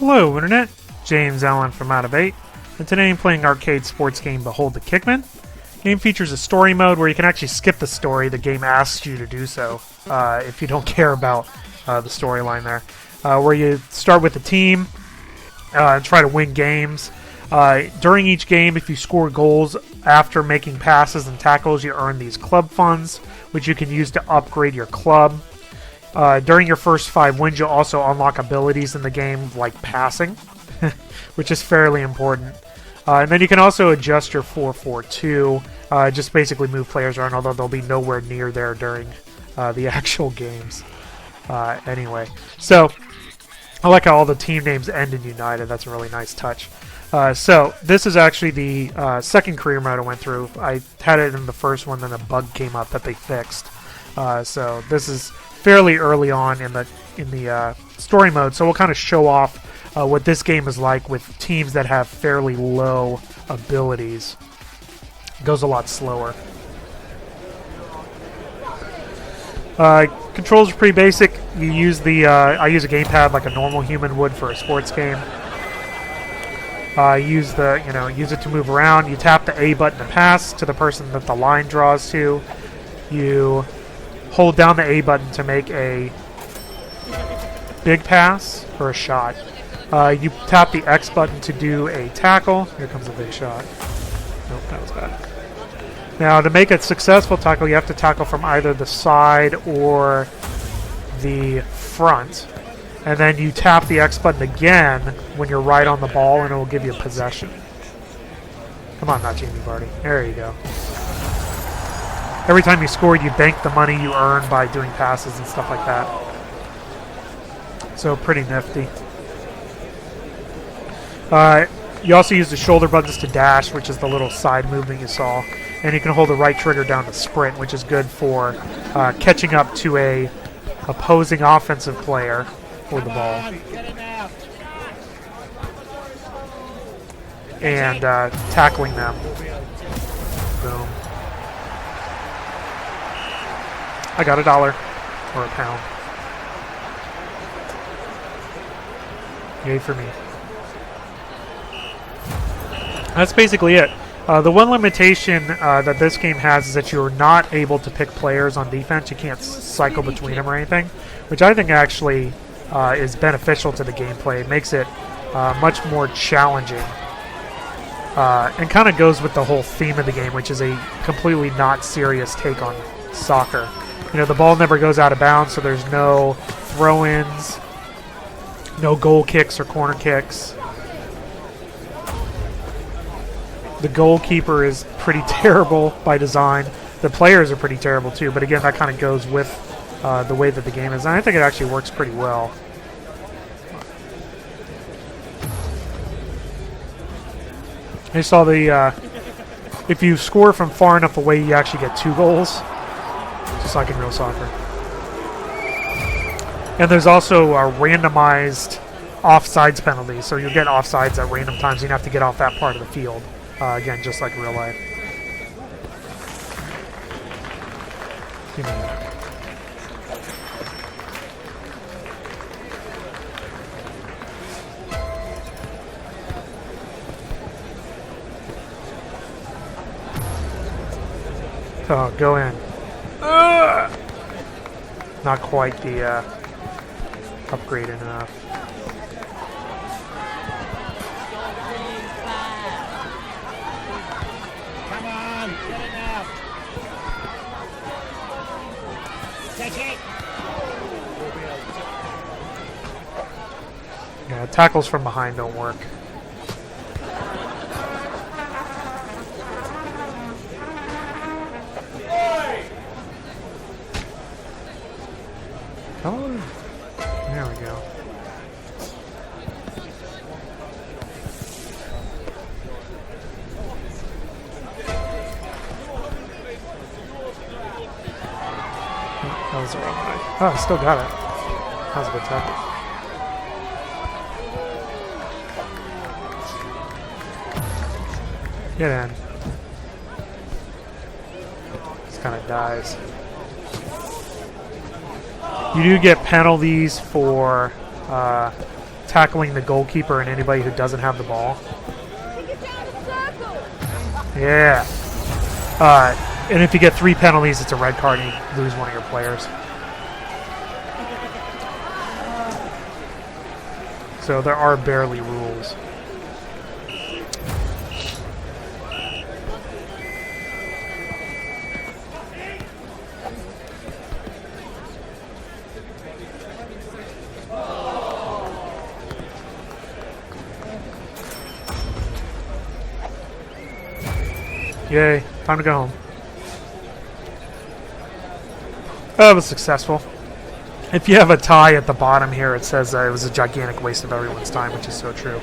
Hello Internet, James Allen from Out of 8, and today I'm playing arcade sports game Behold the Kickmen. The game features a story mode where you can actually skip the story. The game asks you to do so if you don't care about the storyline there. Where you start with the team and try to win games. During each game, if you score goals after making passes and tackles, you earn these club funds, which you can use to upgrade your club. During your first 5 wins, you'll also unlock abilities in the game, like passing, which is fairly important. And then you can also adjust your 4-4-2, just basically move players around, although they'll be nowhere near there during the actual games. Anyway, so I like how all the team names end in United. That's a really nice touch. So this is actually the second career mode I went through. I had it in the first one, then a bug came up that they fixed. So this is fairly early on in the story mode, so we'll kind of show off what this game is like with teams that have fairly low abilities. It goes a lot slower. Controls are pretty basic. You use the I use a gamepad like a normal human would for a sports game. Use it to move around. You tap the A button to pass to the person that the line draws to. You hold down the A button to make a big pass or a shot. You tap the X button to do a tackle. Here comes a big shot. Nope, that was bad. Now, to make a successful tackle, you have to tackle from either the side or the front. And then you tap the X button again when you're right on the ball, and it will give you a possession. Come on, not Jamie Vardy. There you go. Every time you score, you bank the money you earn by doing passes and stuff like that. So pretty nifty. You also use the shoulder buttons to dash, which is the little side movement you saw. And you can hold the right trigger down to sprint, which is good for catching up to a opposing offensive player for the ball. And tackling them. Boom. I got $1 or £1. Yay for me. That's basically it. The one limitation that this game has is that you're not able to pick players on defense. You can't cycle between them or anything, which I think actually is beneficial to the gameplay. It makes it much more challenging and kind of goes with the whole theme of the game, which is a completely not serious take on soccer. You know, the ball never goes out of bounds, so there's no throw-ins, no goal kicks or corner kicks. The goalkeeper is pretty terrible by design. The players are pretty terrible too, but again, that kind of goes with the way that the game is. And I think it actually works pretty well. I saw the if you score from far enough away, you actually get 2 goals. Just like in real soccer. And there's also a randomized offsides penalties, so you'll get offsides at random times. You have to get off that part of the field. Again, just like real life. Give me that. Oh, go in. Not quite the upgrade enough. Come on, get it now. Take it. Yeah, tackles from behind don't work. Oh, there we go. Oh, that was the wrong way. Oh, I still got it. That was a good tackle. Get in. Just kind of dies. You do get penalties for tackling the goalkeeper and anybody who doesn't have the ball. Yeah. And if you get 3 penalties, it's a red card and you lose one of your players. So there are barely rules. Yay, time to go home. That was successful. If you have a tie at the bottom here, it says it was a gigantic waste of everyone's time, which is so true.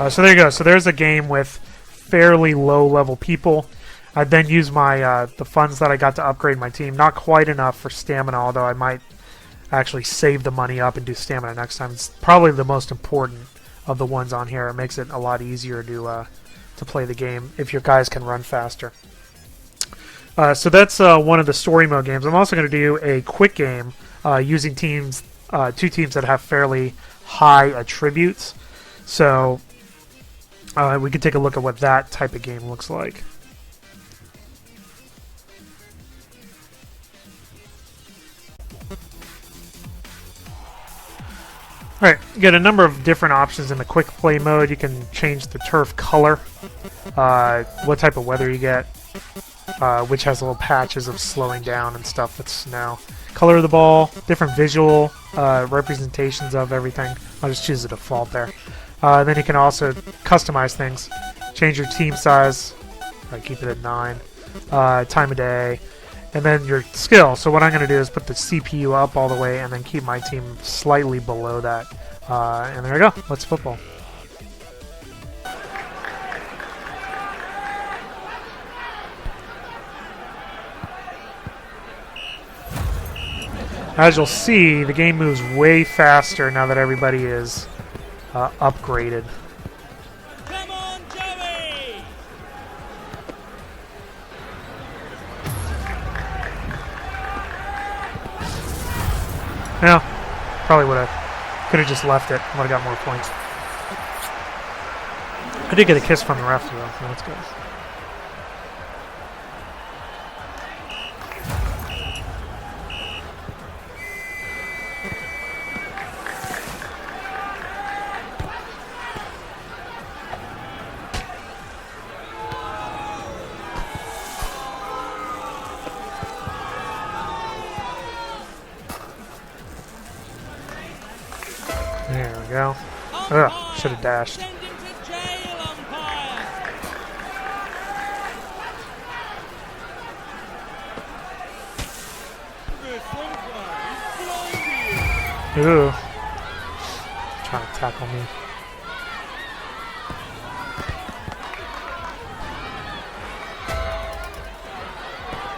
So there you go. So there's a game with fairly low-level people. I then used my the funds that I got to upgrade my team. Not quite enough for stamina, although I might actually save the money up and do stamina next time. It's probably the most important of the ones on here. It makes it a lot easier to play the game if your guys can run faster. So that's one of the story mode games. I'm also going to do a quick game using teams, 2 teams that have fairly high attributes. So we can take a look at what that type of game looks like. Alright, you get a number of different options in the quick play mode. You can change the turf color, what type of weather you get, which has little patches of slowing down and stuff with snow. Color of the ball, different visual representations of everything. I'll just choose the default there. Then you can also customize things. Change your team size, keep it at 9, time of day, and then your skill. So what I'm going to do is put the CPU up all the way and then keep my team slightly below that. And there we go. Let's football. As you'll see, the game moves way faster now that everybody is upgraded. Come on, Joey! Yeah, probably could have just left it. Would have got more points. I did get a kiss from the ref though, so that's good. There we go. Ugh, should have dashed. Send him to jail, umpire! This umpire is blinding. Ooh. Trying to tackle me.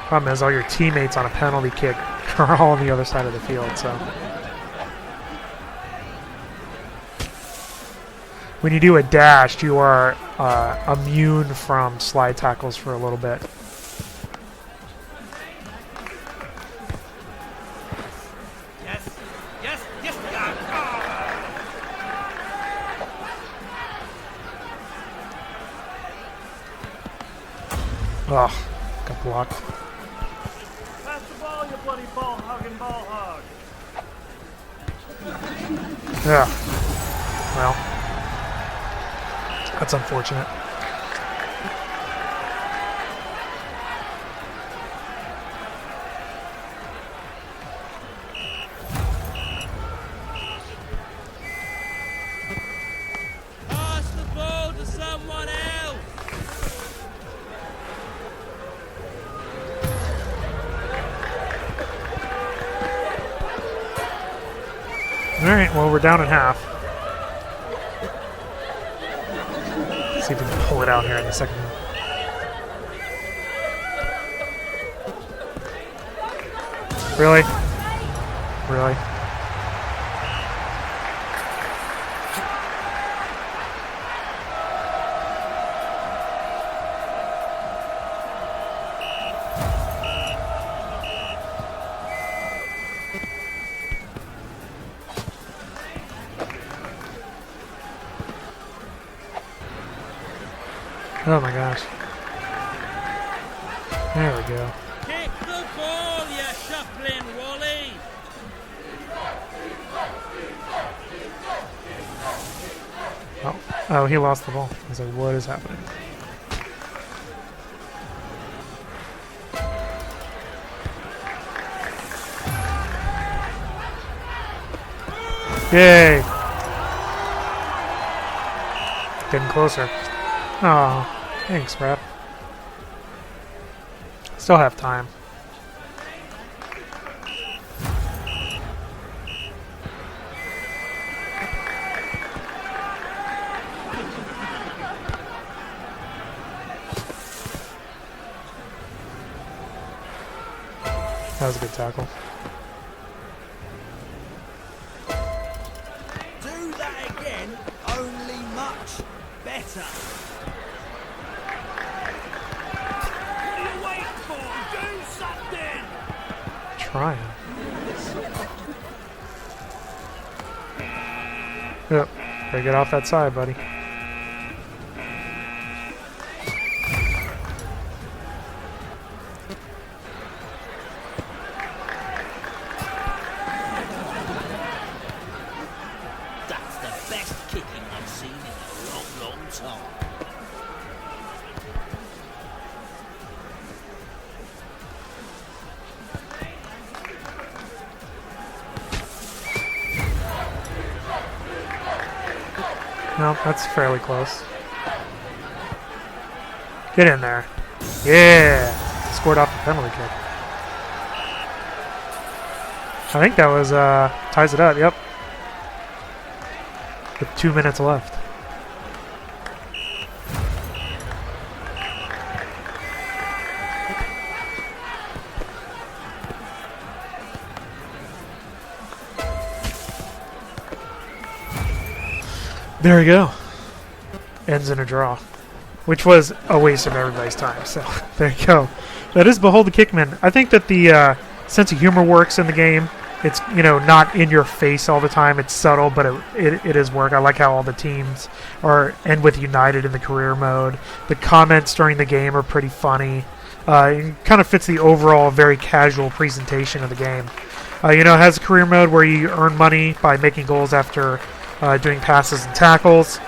Problem is, all your teammates on a penalty kick are all on the other side of the field, so. When you do a dash, you are immune from slide tackles for a little bit. Yes, yes, yes! Ugh, got blocked. Pass the ball, you bloody ball-hogging ball hog! Yeah. Well, that's unfortunate. Pass the ball to someone else! Alright, well, we're down at half. See if we can pull it out here in the second one. Really? Really? Oh my gosh. There we go. Kick the ball, you shuffling Wally. Oh, he lost the ball. I was like, what is happening? Yay! Getting closer. Oh, thanks, ref. Still have time. That was a good tackle. Do that again, only much better. What are you waiting for? Do something! Trying. Yep. Better get off that side, buddy. That's the best kicking I've seen in a long, long time. No, that's fairly close. Get in there. Yeah! Scored off the penalty kick. I think that was, ties it up, yep. With 2 minutes left. There we go. Ends in a draw. Which was a waste of everybody's time. So, there you go. That is Behold the Kickmen. I think that the sense of humor works in the game. It's, you know, not in your face all the time. It's subtle, but it is work. I like how all the teams end with United in the career mode. The comments during the game are pretty funny. It kind of fits the overall very casual presentation of the game. You know, it has a career mode where you earn money by making goals after doing passes and tackles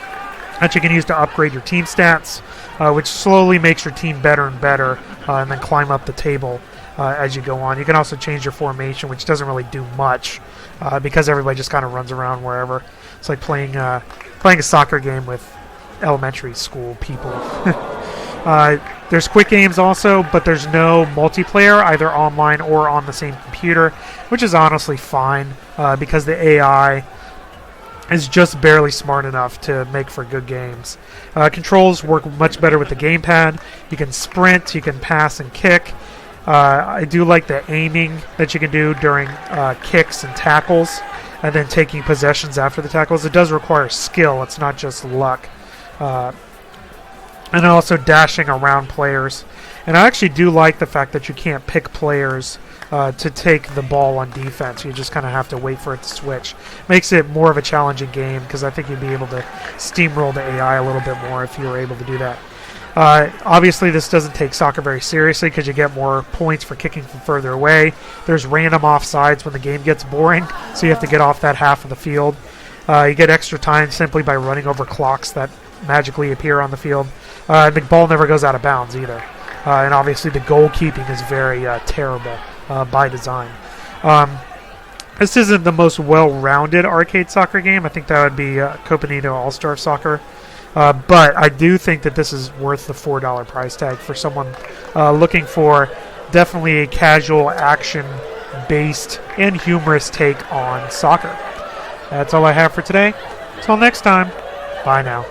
that you can use to upgrade your team stats, which slowly makes your team better and better, and then climb up the table as you go on. You can also change your formation, which doesn't really do much because everybody just kind of runs around wherever. It's like playing a soccer game with elementary school people. There's quick games also, but there's no multiplayer, either online or on the same computer, which is honestly fine because the AI is just barely smart enough to make for good games. Controls work much better with the gamepad. You can sprint, you can pass and kick. I do like the aiming that you can do during kicks and tackles, and then taking possessions after the tackles. It does require skill, it's not just luck. And also dashing around players. And I actually do like the fact that you can't pick players to take the ball on defense. You just kind of have to wait for it to switch. Makes it more of a challenging game because I think you'd be able to steamroll the AI a little bit more if you were able to do that. Obviously, this doesn't take soccer very seriously because you get more points for kicking from further away. There's random offsides when the game gets boring, so you have to get off that half of the field. You get extra time simply by running over clocks that magically appear on the field. The ball never goes out of bounds either. And obviously the goalkeeping is very terrible by design. This isn't the most well-rounded arcade soccer game. I think that would be Copenhagen All-Star Soccer. But I do think that this is worth the $4 price tag for someone looking for definitely a casual, action-based, and humorous take on soccer. That's all I have for today. Until next time, bye now.